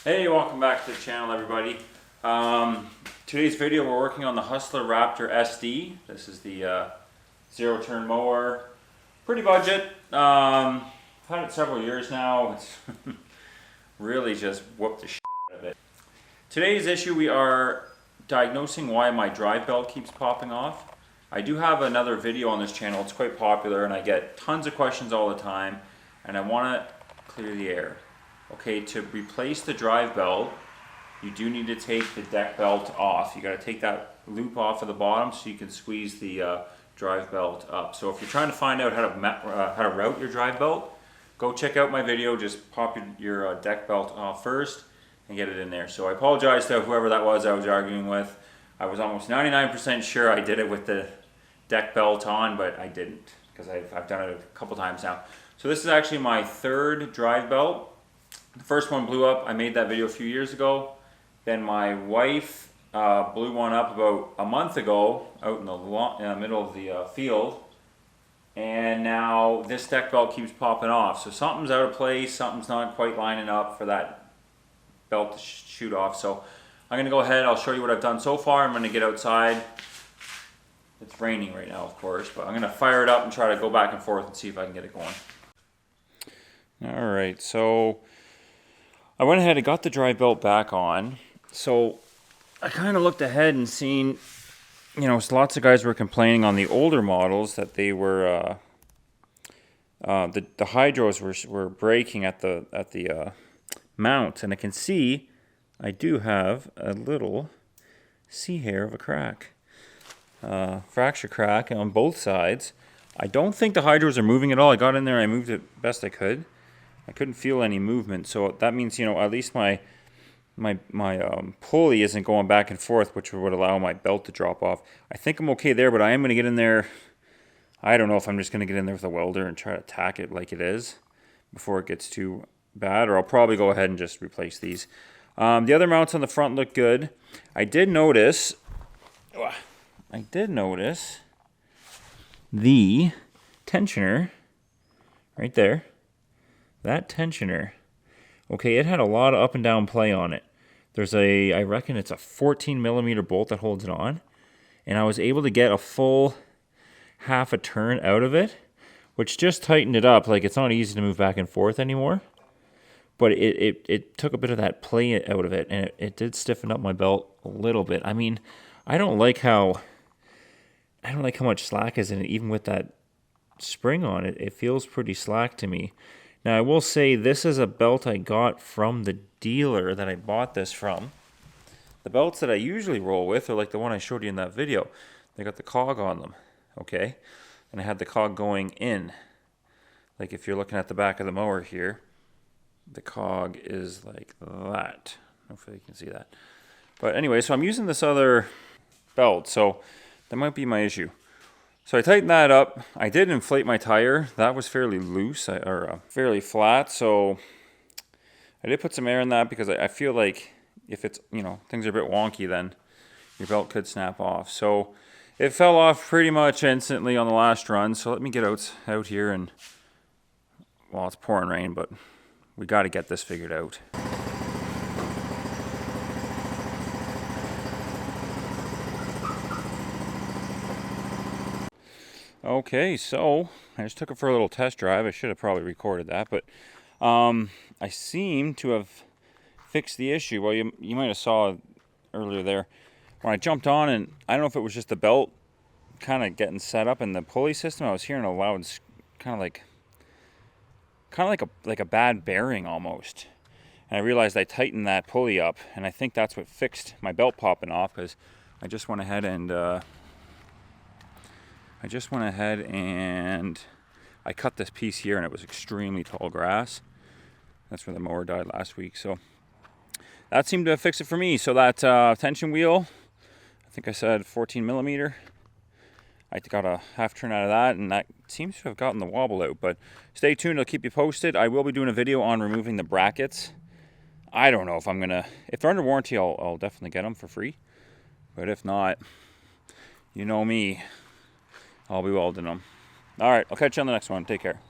Hey, welcome back to the channel, everybody. Today's video, we're working on the Hustler Raptor SD. This is the zero-turn mower. Pretty budget. I've had it several years now. It's really just whooped the shit out of it. Today's issue, we are diagnosing why my drive belt keeps popping off. I do have another video on this channel. It's quite popular and I get tons of questions all the time, and I want to clear the air. Okay, to replace the drive belt, you do need to take the deck belt off. You got to take that loop off of the bottom so you can squeeze the drive belt up. So if you're trying to find out how to route your drive belt, go check out my video. Just pop your deck belt off first and get it in there. So I apologize to whoever that was I was arguing with. I was almost 99% sure I did it with the deck belt on, but I didn't because I've done it a couple times now. So this is actually my third drive belt. The first one blew up. I made that video a few years ago. Then my wife blew one up about a month ago out in the middle of the field. And now this deck belt keeps popping off. So something's out of place. Something's not quite lining up for that belt to shoot off. So I'm going to go ahead. I'll show you what I've done so far. I'm going to get outside. It's raining right now, of course. But I'm going to fire it up and try to go back and forth and see if I can get it going. Alright, so I went ahead and got the drive belt back on. So I kind of looked ahead and seen, you know, lots of guys were complaining on the older models that they were, the hydros were breaking at the mount. And I can see I do have a little sea hair of a crack, fracture crack on both sides. I don't think the hydros are moving at all. I got in there, I moved it best I could. I couldn't feel any movement, so that means, you know, at least my pulley isn't going back and forth, which would allow my belt to drop off. I think I'm okay there, but I am going to get in there. I don't know if I'm just going to get in there with a welder and try to tack it like it is before it gets too bad, or I'll probably go ahead and just replace these. The other mounts on the front look good. I did notice the tensioner right there. That tensioner, okay, it had a lot of up and down play on it. There's I reckon it's a 14 millimeter bolt that holds it on. And I was able to get a full half a turn out of it, which just tightened it up. Like, it's not easy to move back and forth anymore. But it took a bit of that play out of it, and it did stiffen up my belt a little bit. I mean, I don't like how much slack is in it, even with that spring on it. It feels pretty slack to me. Now, I will say this is a belt I got from the dealer that I bought this from. The belts that I usually roll with are like the one I showed you in that video. They got the cog on them, okay? And I had the cog going in. Like if you're looking at the back of the mower here, the cog is like that. Hopefully you can see that. But anyway, so I'm using this other belt, so that might be my issue. So I tightened that up. I did inflate my tire. That was fairly loose, or fairly flat. So I did put some air in that because I feel like if it's, you know, things are a bit wonky, then your belt could snap off. So it fell off pretty much instantly on the last run. So let me get out here and, well, it's pouring rain, but we got to get this figured out. Okay, so I just took it for a little test drive. I should have probably recorded that, but I seem to have fixed the issue. Well, you might have saw earlier there when I jumped on, and I don't know if it was just the belt kind of getting set up in the pulley system. I was hearing a loud, kind of like a bad bearing almost. And I realized I tightened that pulley up, and I think that's what fixed my belt popping off, because I just went ahead and I cut this piece here, and it was extremely tall grass. That's where the mower died last week. So that seemed to fix it for me. So that tension wheel, I think I said 14 millimeter. I got a half turn out of that, and that seems to have gotten the wobble out. But stay tuned, I'll keep you posted. I will be doing a video on removing the brackets. I don't know if I'm gonna, if they're under warranty, I'll definitely get them for free. But if not, you know me, I'll be welding them. All right, I'll catch you on the next one. Take care.